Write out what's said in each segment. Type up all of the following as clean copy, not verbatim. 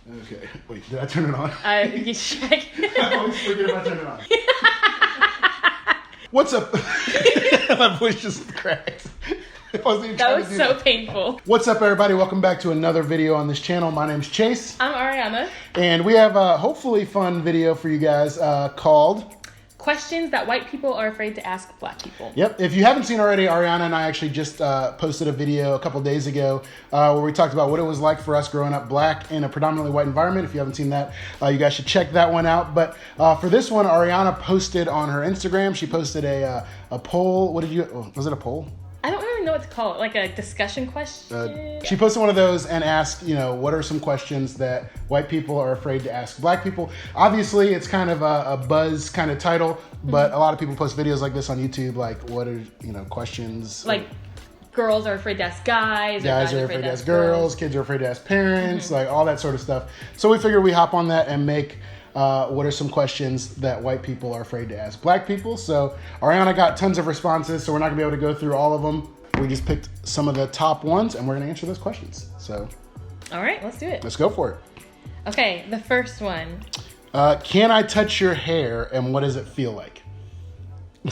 Okay. Wait, did I turn it on? You check. I always forget if I turn it on. What's up? My voice just cracked. That was so painful. What's up, everybody? Welcome back to another video on this channel. My name's Chase. I'm Ariana. And we have a hopefully fun video for you guys called... Questions that white people are afraid to ask black people. Yep. If you haven't seen already, Ariana and I actually just posted a video a couple days ago where we talked about what it was like for us growing up black in a predominantly white environment. If you haven't seen that, you guys should check that one out. But for this one, Ariana posted on her Instagram, she posted a poll. What did you, was it a poll? I don't really know what to call it, like a discussion question. She posted one of those and asked, what are some questions that white people are afraid to ask black people? Obviously, it's kind of a buzz kind of title, but a lot of people post videos like this on YouTube, like what are, questions? Like girls are afraid to ask guys, guys are afraid to ask girls, kids are afraid to ask parents, like all that sort of stuff. So we figured we hop on that and make what are some questions that white people are afraid to ask black people. So Ariana got tons of responses, so we're not gonna be able to go through all of them. We just picked some of the top ones and we're gonna answer those questions. So all right, let's do it. Let's go for it. Okay, the first one. Can I touch your hair and what does it feel like?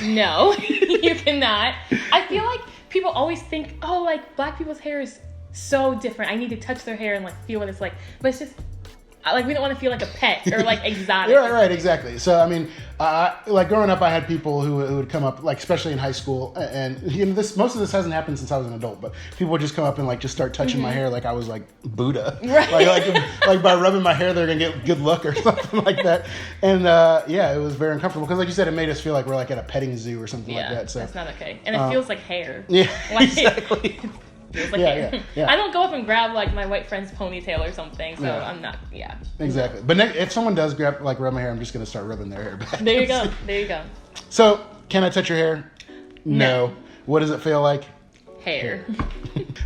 No, you cannot. I feel like people always think, oh, like black people's hair is so different. I need to touch their hair and like feel what it's like. But it's just like we don't want to feel like a pet or like exotic. Yeah, right, exactly. So I mean, like growing up, I had people who would come up, like especially in high school, and most of this hasn't happened since I was an adult, but people would just come up and like just start touching my hair like I was like Buddha, right? like by rubbing my hair, they're gonna get good look or something like that. And yeah, it was very uncomfortable because, like you said, it made us feel like we're like at a petting zoo or something like that. So that's not okay, and it feels like hair. Yeah, like, exactly. Feels like yeah. I don't go up and grab like my white friend's ponytail or something, so I'm not. Yeah. Exactly. But if someone does rub my hair, I'm just gonna start rubbing their hair back. There you go. There you go. So, can I touch your hair? No. What does it feel like? Hair.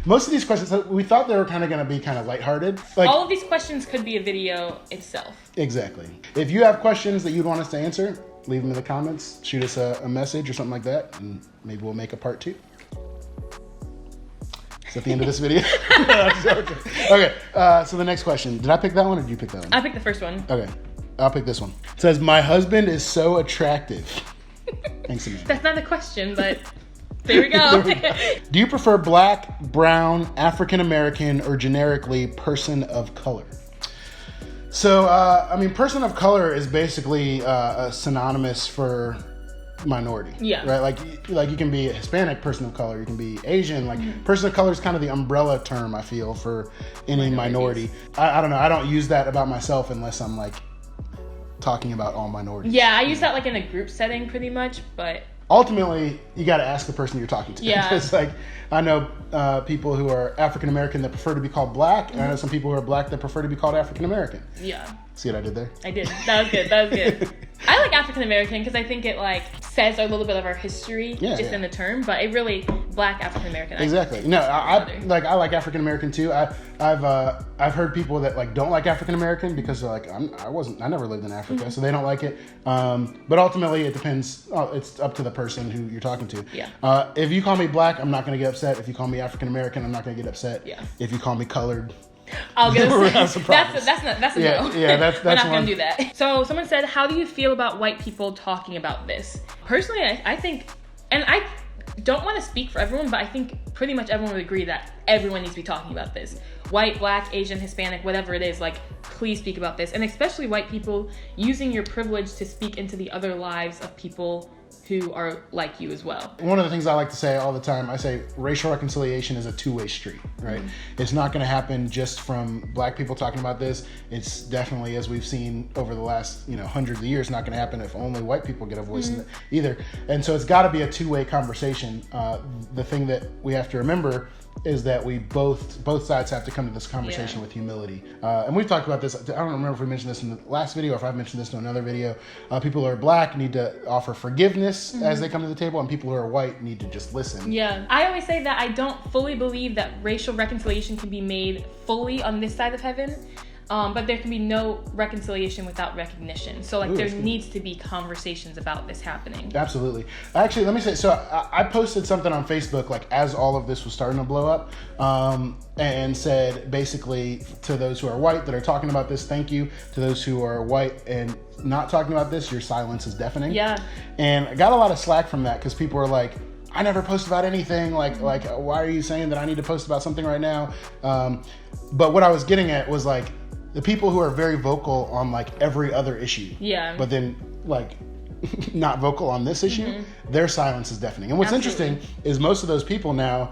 Most of these questions, we thought they were kind of gonna be kind of lighthearted. Like, all of these questions could be a video itself. Exactly. If you have questions that you'd want us to answer, leave them in the comments. Shoot us a message or something like that, and maybe we'll make a part 2. Is that the end of this video? Okay, so the next question. Did I pick that one or did you pick that one? I picked the first one. Okay, I'll pick this one. It says, my husband is so attractive. Thanks, Samantha. That's not the question, but there we go. Do you prefer black, brown, African-American, or generically person of color? So, I mean, person of color is basically synonymous for minority. Yeah. Right? Like you can be a Hispanic person of color, you can be Asian, like person of color is kind of the umbrella term, I feel, for any minority. I don't know, I don't use that about myself unless I'm like talking about all minorities. Yeah, I use that like in a group setting pretty much, but ultimately, you got to ask the person you're talking to. Yeah. It's like, I know people who are African-American that prefer to be called black, and I know some people who are black that prefer to be called African-American. Yeah. See what I did there? I did. That was good. That was good. I like African-American because I think it like says a little bit of our history in the term, but it really, black African-American. Exactly. No, I like African-American too. I've heard people that like don't like African-American because they're like, I never lived in Africa, so they don't like it. But ultimately it depends. It's up to the person who you're talking to. Yeah. If you call me black, I'm not going to get upset. If you call me African-American, I'm not going to get upset. Yeah. If you call me colored, I'll get that's a no. Yeah, that's we're not gonna do that. So someone said, how do you feel about white people talking about this? Personally, I think, and I don't want to speak for everyone, but I think pretty much everyone would agree that everyone needs to be talking about this. White, black, Asian, Hispanic, whatever it is, like, please speak about this. And especially white people using your privilege to speak into the other lives of people who are like you as well. One of the things I like to say all the time, I say racial reconciliation is a two-way street, right? It's not gonna happen just from black people talking about this. It's definitely, as we've seen over the last hundreds of years, not gonna happen if only white people get a voice in it either. And so it's gotta be a two-way conversation. The thing that we have to remember is that we both sides have to come to this conversation with humility. And we've talked about this. I don't remember if we mentioned this in the last video or if I've mentioned this in another video. People who are black need to offer forgiveness as they come to the table, and people who are white need to just listen. Yeah. I always say that I don't fully believe that racial reconciliation can be made fully on this side of heaven. but there can be no reconciliation without recognition. So like Ooh, there that's good. needs to be conversations about this happening. Absolutely. Actually, let me say, so I posted something on Facebook, like as all of this was starting to blow up, and said basically to those who are white that are talking about this, thank you. To those who are white and not talking about this, your silence is deafening. Yeah. And I got a lot of slack from that because people were like, I never post about anything. Like, why are you saying that I need to post about something right now? But what I was getting at was like the people who are very vocal on like every other issue. Yeah. But then like not vocal on this issue, their silence is deafening. And what's Absolutely. interesting is most of those people now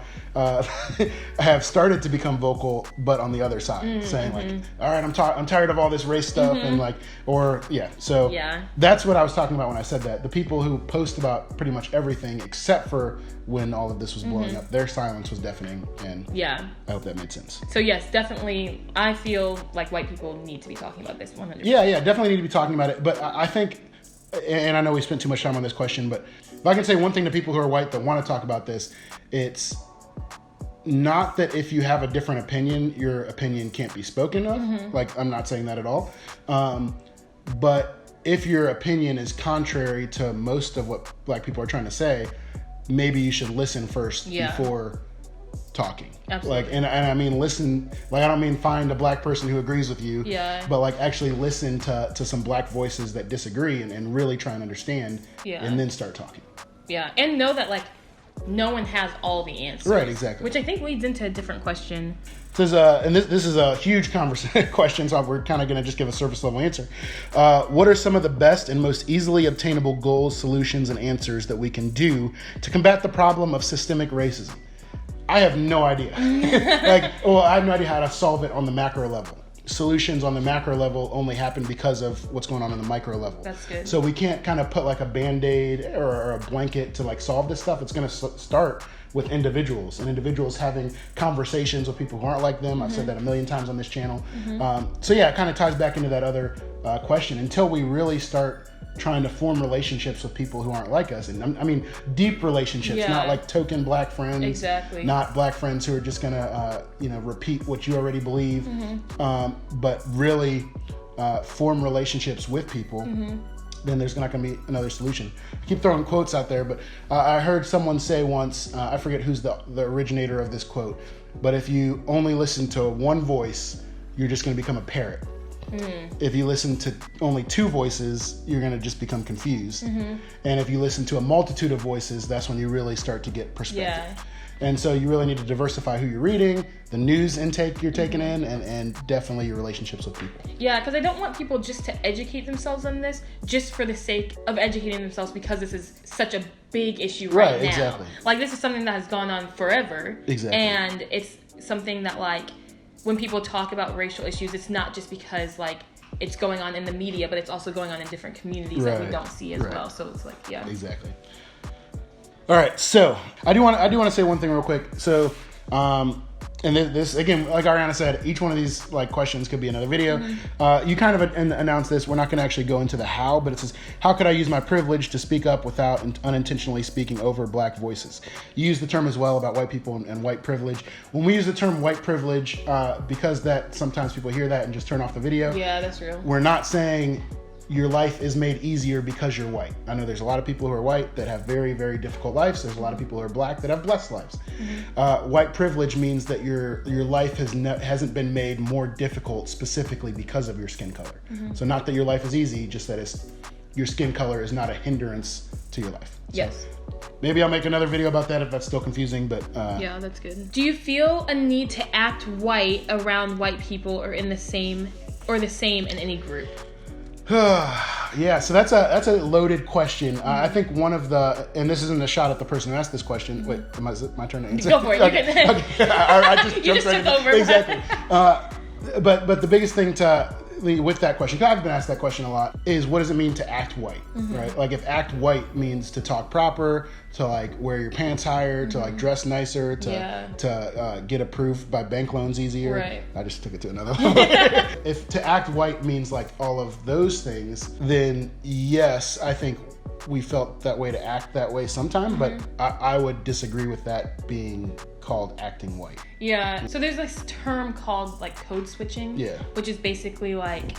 have started to become vocal, but on the other side, saying like, all right, I'm tired of all this race stuff and like, or so Yeah. that's what I was talking about when I said that. The people who post about pretty much everything except for when all of this was blowing up, their silence was deafening, and Yeah. I hope that made sense. So yes, definitely, I feel like white people need to be talking about this 100%. Yeah, definitely need to be talking about it. But I think, and I know we spent too much time on this question, but if I can say one thing to people who are white that want to talk about this, it's not that if you have a different opinion, your opinion can't be spoken of. Like, I'm not saying that at all. But if your opinion is contrary to most of what black people are trying to say, maybe you should listen first before talking. Absolutely. Like, and I mean listen, like I don't mean find a black person who agrees with you, but like actually listen to some black voices that disagree and really try and understand, and then start talking. Yeah, and know that like no one has all the answers. Right, exactly. Which I think leads into a different question. This is a huge question, so we're kind of going to just give a surface level answer. What are some of the best and most easily obtainable goals, solutions, and answers that we can do to combat the problem of systemic racism? I have no idea. I have no idea how to solve it on the macro level. Solutions on the macro level only happen because of what's going on the micro level. That's good. So we can't kind of put like a Band-Aid or a blanket to like solve this stuff. It's going to start with individuals and individuals having conversations with people who aren't like them. I've said that a million times on this channel. It kind of ties back into that other question. Until we really start trying to form relationships with people who aren't like us, and I mean deep relationships, not like token black friends, Exactly. not black friends who are just gonna repeat what you already believe, but really form relationships with people. Then there's not going to be another solution. I keep throwing quotes out there, but I heard someone say once, I forget who's the originator of this quote, but if you only listen to one voice, you're just going to become a parrot. If you listen to only two voices, you're going to just become confused. And if you listen to a multitude of voices, that's when you really start to get perspective. And so you really need to diversify who you're reading, the news intake you're taking in, and definitely your relationships with people. Yeah, because I don't want people just to educate themselves on this just for the sake of educating themselves, because this is such a big issue right now. Exactly. Like, this is something that has gone on forever. Exactly. And it's something that, like, when people talk about racial issues, it's not just because, like, it's going on in the media, but it's also going on in different communities that we don't see as well. So it's like, Exactly. All right, so I do want to say one thing real quick. So, and this again, like Ariana said, each one of these like questions could be another video. You kind of announced this. We're not going to actually go into the how, but it says, how could I use my privilege to speak up without unintentionally speaking over black voices? You use the term as well about white people and white privilege. When we use the term white privilege, because that sometimes people hear that and just turn off the video. Yeah, that's real. We're not saying your life is made easier because you're white. I know there's a lot of people who are white that have very, very difficult lives. There's a lot of people who are black that have blessed lives. White privilege means that your life hasn't been made more difficult specifically because of your skin color. So not that your life is easy, just that your skin color is not a hindrance to your life. Yes. Maybe I'll make another video about that if that's still confusing, but... yeah, that's good. Do you feel a need to act white around white people or the same in any group? Yeah, so that's a loaded question. I think one of the, and this isn't a shot at the person who asked this question. Wait, is it my turn to answer? Go for it. Okay. I just You just took over. Exactly. But the biggest thing with that question, because I've been asked that question a lot, is what does it mean to act white, right? Like if act white means to talk proper, to like wear your pants higher, to like dress nicer, to get approved by bank loans easier. Right. I just took it to another level. If to act white means like all of those things, then yes, I think we felt that way to act that way sometime, but I would disagree with that being called acting white. Yeah. So there's this term called like code switching. Yeah. Which is basically like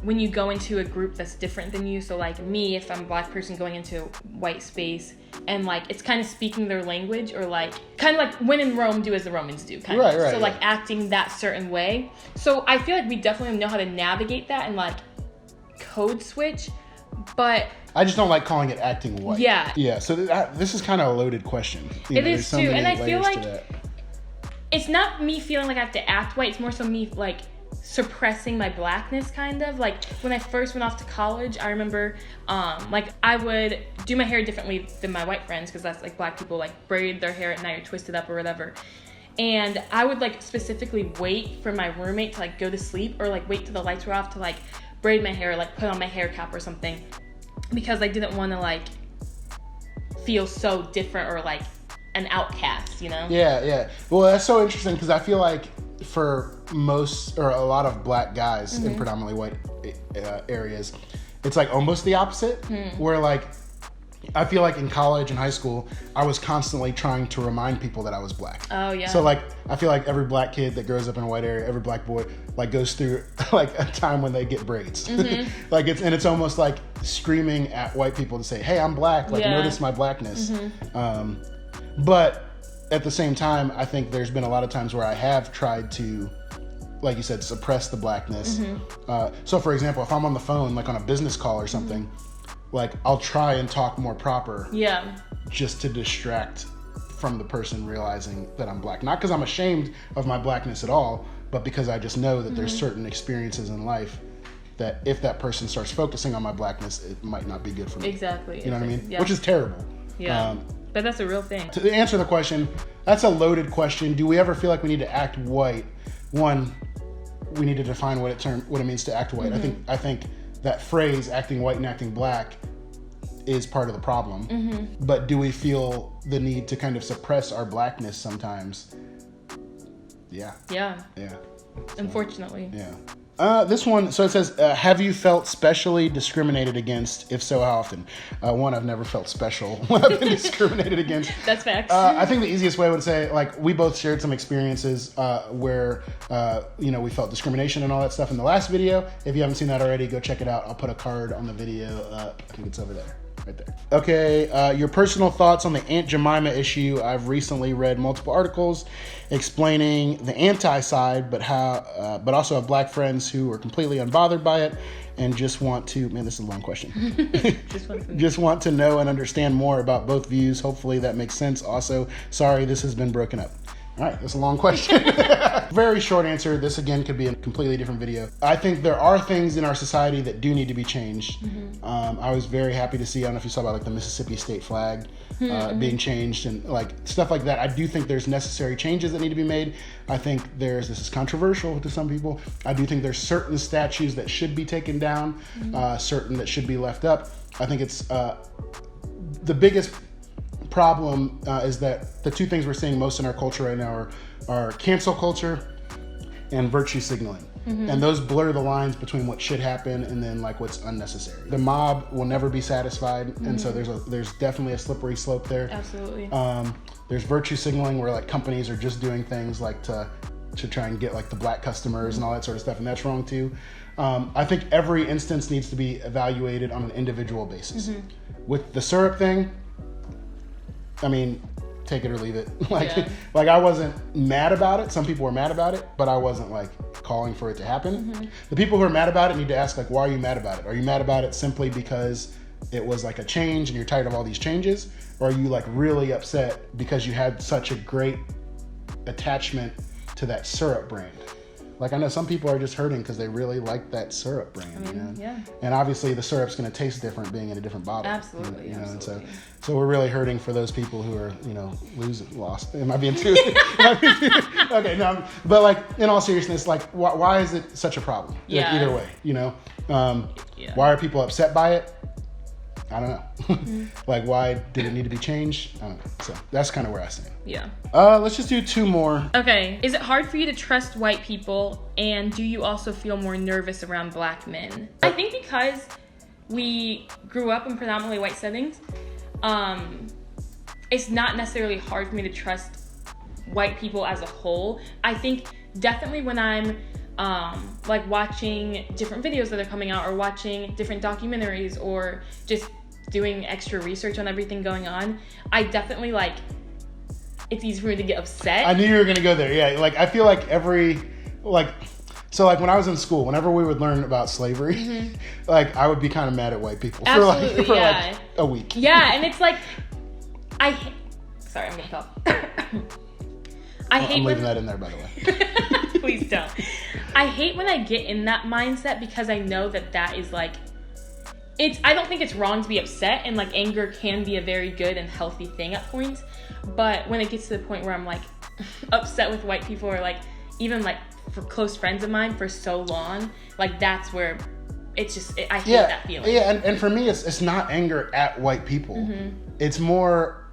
when you go into a group that's different than you. So like me, if I'm a black person going into a white space and like it's kind of speaking their language, or like kind of like when in Rome, do as the Romans do, kind of. Right. So like acting that certain way. So I feel like we definitely know how to navigate that and like code switch, but I just don't like calling it acting white. Yeah. Yeah. So this is kind of a loaded question. It is too, and I feel like it's not me feeling like I have to act white. It's more so me like suppressing my blackness, kind of. Like when I first went off to college, I remember like I would do my hair differently than my white friends, because that's like black people like braid their hair at night or twist it up or whatever. And I would like specifically wait for my roommate to like go to sleep, or like wait till the lights were off to like braid my hair, like put on my hair cap or something, because I didn't want to like feel so different or like an outcast, you know? Yeah. Well, that's so interesting, because I feel like for most or a lot of black guys in predominantly white areas, it's like almost the opposite, where like I feel like in college and high school, I was constantly trying to remind people that I was black. Oh, yeah. So, like, I feel like every black kid that grows up in a white area, every black boy, like, goes through, like, a time when they get braids. Like, it's almost like screaming at white people to say, hey, I'm black. Like, notice my blackness. But at the same time, I think there's been a lot of times where I have tried to, like you said, suppress the blackness. So, for example, if I'm on the phone, like on a business call or something, like I'll try and talk more proper. Yeah. Just to distract from the person realizing that I'm black. Not because I'm ashamed of my blackness at all, but because I just know that there's certain experiences in life that if that person starts focusing on my blackness, it might not be good for me. Exactly. You know what I mean? Yeah. Which is terrible. Yeah. But that's a real thing. To answer the question, that's a loaded question. Do we ever feel like we need to act white? One, we need to define what it means to act white. I think that phrase, acting white and acting black, is part of the problem. But do we feel the need to kind of suppress our blackness sometimes? Yeah. Unfortunately. Yeah. This one, so it says, have you felt specially discriminated against? If so, how often? One, I've never felt special when I've been discriminated against. That's facts. I think the easiest way would say, like, we both shared some experiences where, we felt discrimination and all that stuff in the last video. If you haven't seen that already, go check it out. I'll put a card on the video. I think it's over there. Right there. Okay, your personal thoughts on the Aunt Jemima issue. I've recently read multiple articles explaining the anti-side, but also have black friends who are completely unbothered by it and just want to, man, this is a long question. just want to know and understand more about both views. Hopefully that makes sense. Also, sorry, this has been broken up. All right, that's a long question. Very short answer. This, again, could be a completely different video. I think there are things in our society that do need to be changed. I was very happy to see, I don't know if you saw about like the Mississippi state flag being changed and like stuff like that. I do think there's necessary changes that need to be made. I think this is controversial to some people. I do think there's certain statues that should be taken down, certain that should be left up. I think it's the biggest problem is that the two things we're seeing most in our culture right now are cancel culture and virtue signaling. And those blur the lines between what should happen and then like what's unnecessary. The mob will never be satisfied, and so there's definitely a slippery slope there. Absolutely. There's virtue signaling where like companies are just doing things like to try and get like the black customers and all that sort of stuff, and that's wrong too. I think every instance needs to be evaluated on an individual basis. With the syrup thing, I mean, take it or leave it. Like I wasn't mad about it. Some people were mad about it, but I wasn't like calling for it to happen. The people who are mad about it need to ask, like, why are you mad about it? Are you mad about it simply because it was like a change and you're tired of all these changes? Or are you like really upset because you had such a great attachment to that syrup brand? Like, I know some people are just hurting because they really like that syrup brand, Yeah. And obviously the syrup's going to taste different being in a different bottle. Absolutely. And so we're really hurting for those people who are, lost. Am I being too? Okay, no. But like, in all seriousness, like, why is it such a problem? Yeah. Like, either way, Why are people upset by it? I don't know. Like, why did it need to be changed? I don't know. So that's kind of where I stand. Yeah. Let's just do two more. Okay. Is it hard for you to trust white people, and do you also feel more nervous around black men? I think because we grew up in predominantly white settings, it's not necessarily hard for me to trust white people as a whole. I think definitely when I'm like watching different videos that are coming out, or watching different documentaries, or just doing extra research on everything going on, I definitely like, it's easy for me to get upset. I knew you were gonna go there. Yeah, like I feel like so like when I was in school, whenever we would learn about slavery, like I would be kind of mad at white people Absolutely, for like a week. Yeah, and it's like, sorry, I'm gonna talk. I'm leaving that in there, by the way. Please don't. I hate when I get in that mindset, because I know that is like, I don't think it's wrong to be upset, and like anger can be a very good and healthy thing at points. But when it gets to the point where I'm like upset with white people, or like even like for close friends of mine for so long, like that's where it's just, I hate that feeling. Yeah, and for me, it's not anger at white people. It's more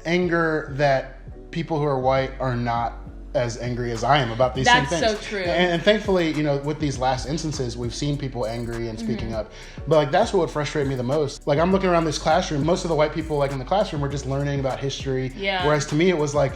anger that people who are white are not as angry as I am about these same things. That's so true. And thankfully, you know, with these last instances, we've seen people angry and speaking up. But like, that's what would frustrate me the most. Like, I'm looking around this classroom, most of the white people like in the classroom were just learning about history. Yeah. Whereas to me, it was like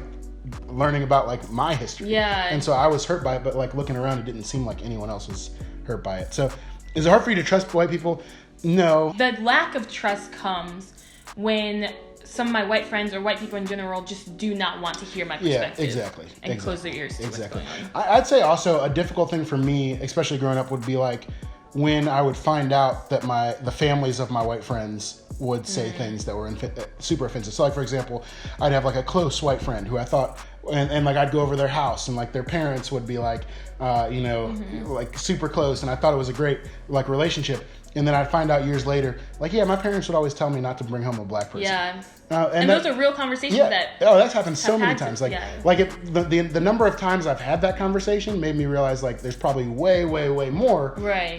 learning about like my history. Yeah. And so I was hurt by it, but like looking around, it didn't seem like anyone else was hurt by it. So is it hard for you to trust white people? No. The lack of trust comes when some of my white friends, or white people in general, just do not want to hear my perspective. Yeah, exactly. And close their ears to what's going on. I'd say also a difficult thing for me, especially growing up, would be like when I would find out that the families of my white friends would say things that were super offensive. So like, for example, I'd have like a close white friend who I thought, and like I'd go over their house, and like their parents would be like, like super close, and I thought it was a great like relationship. And then I'd find out years later, like, yeah, my parents would always tell me not to bring home a black person. Yeah. And those are real conversations that's happened so many times. Like, yeah. like the number of times I've had that conversation made me realize like there's probably way, way, way more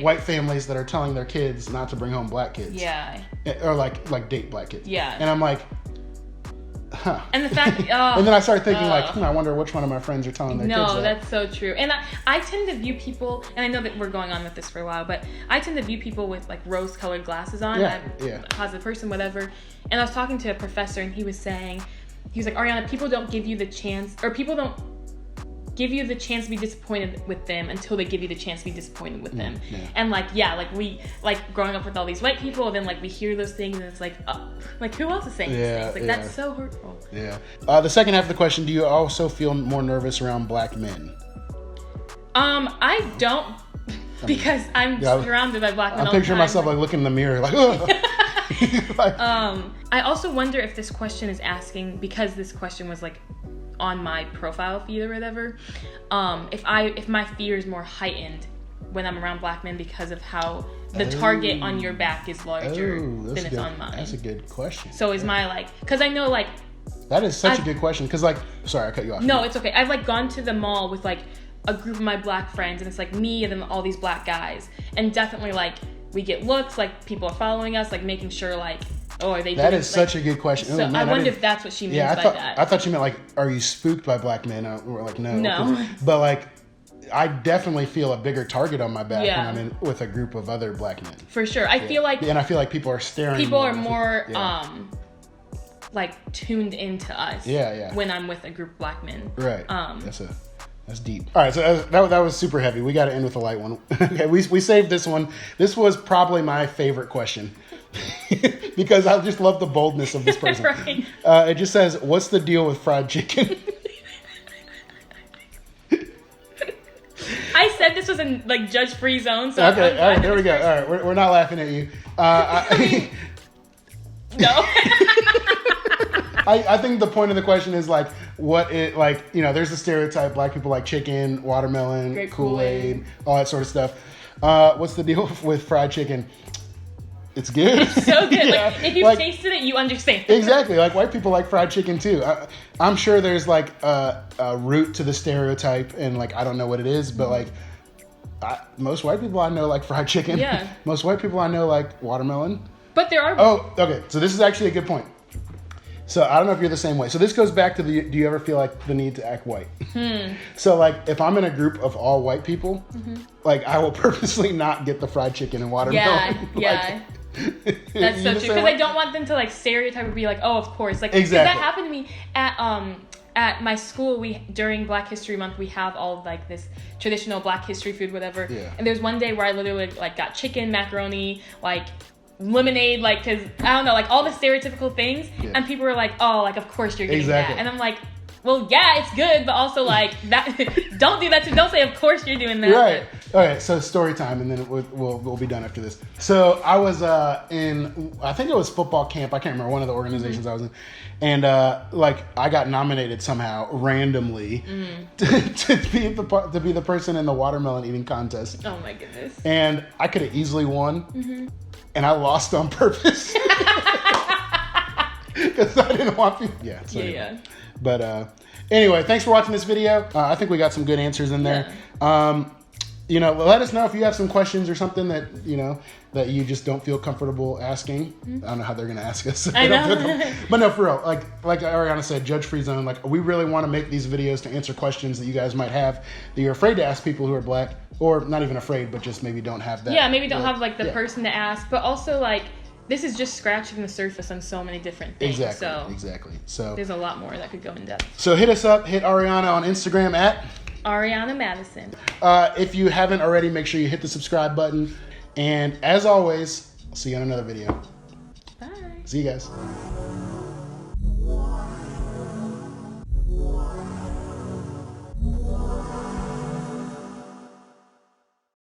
white families that are telling their kids not to bring home black kids. Yeah. Or like date black kids. Yeah. And I'm like, huh. And the fact, and then I started thinking I wonder which one of my friends are telling their kids that. No, that's so true. And I tend to view people, and I know that we're going on with this for a while, but I tend to view people with like rose-colored glasses on. I'm a positive person, whatever. And I was talking to a professor, and he was like, Ariana, people don't give you the chance, or people don't give you the chance to be disappointed with them until they give you the chance to be disappointed with them. Yeah. And like, we like growing up with all these white people, and then like we hear those things, and it's like, like who else is saying these things? Like that's so hurtful. Yeah. The second half of the question: do you also feel more nervous around black men? I don't, because I'm surrounded by black men. I'm picturing myself like looking in the mirror, like, like, I also wonder if this question is asking, because this question was like on my profile feed or whatever, if my fear is more heightened when I'm around black men because of how the target on your back is larger than it's on mine. That's a good question. So is my like, because I know like, that is such a good question, because like, sorry, I cut you off. No, it's okay. I've like gone to the mall with like a group of my black friends, and it's like me and then all these black guys, and definitely like we get looks, like people are following us, like making sure like, oh, are they that doing, is such a good question. So I wonder if that's what she means by that. I thought you meant like, are you spooked by black men? We're like, no. No. But like, I definitely feel a bigger target on my back when I'm in with a group of other black men. For sure. I feel like... And I feel like people are staring. People are more, like, tuned into us when I'm with a group of black men. Right. That's deep. All right, so that was super heavy. We got to end with a light one. Okay, we saved this one. This was probably my favorite question because I just love the boldness of this person. Right. It just says, "What's the deal with fried chicken?" I said this was a like judge-free zone. So okay, all right, there we go. All right, we're not laughing at you. No. I think the point of the question is like, what it like, you know, there's the stereotype, black people like chicken, watermelon, Great Kool-Aid, all that sort of stuff. What's the deal with fried chicken? It's good. It's so good. Yeah. Like, if you've tasted it, you understand. Exactly. Like, white people like fried chicken too. I'm sure there's like a root to the stereotype, and like, I don't know what it is, but like, most white people I know like fried chicken. Yeah. Most white people I know like watermelon. But there are... Oh, okay. So this is actually a good point. So I don't know if you're the same way. So this goes back to do you ever feel like the need to act white? So like, if I'm in a group of all white people, like I will purposely not get the fried chicken and watermelon. Yeah, That's so true. Because I don't want them to like stereotype and be like, oh, of course. Like, 'cause Exactly. that happened to me at my school. We during Black History Month we have all of like this traditional Black History food, whatever. Yeah. And there's one day where I literally like got chicken, macaroni, like lemonade, like, because I don't know, like all the stereotypical things. Yeah. And people were like, oh, like of course you're getting Exactly. that. And I'm like, well, yeah, it's good, but also like that. Don't do that. Don't say, of course you're doing that. Right. All right. So story time, and then we'll be done after this. So I was in, I think it was football camp. I can't remember, one of the organizations I was in, and like I got nominated somehow randomly to be the person in the watermelon eating contest. Oh my goodness. And I could have easily won, and I lost on purpose because I didn't want people. Yeah. So anyway. Yeah. But anyway, thanks for watching this video. I think we got some good answers in there. Yeah. You know, let us know if you have some questions or something that, you know, that you just don't feel comfortable asking. I don't know how they're going to ask us. I know. But no, for real. Like Ariana said, judge-free zone. Like, we really want to make these videos to answer questions that you guys might have that you're afraid to ask people who are Black, or not even afraid, but just maybe don't have that. Yeah, maybe don't have like the person to ask, but also like, this is just scratching the surface on so many different things. Exactly. So there's a lot more that could go in depth. So hit us up. Hit Ariana on Instagram at Ariana Madison. If you haven't already, make sure you hit the subscribe button. And as always, I'll see you on another video. Bye. See you guys.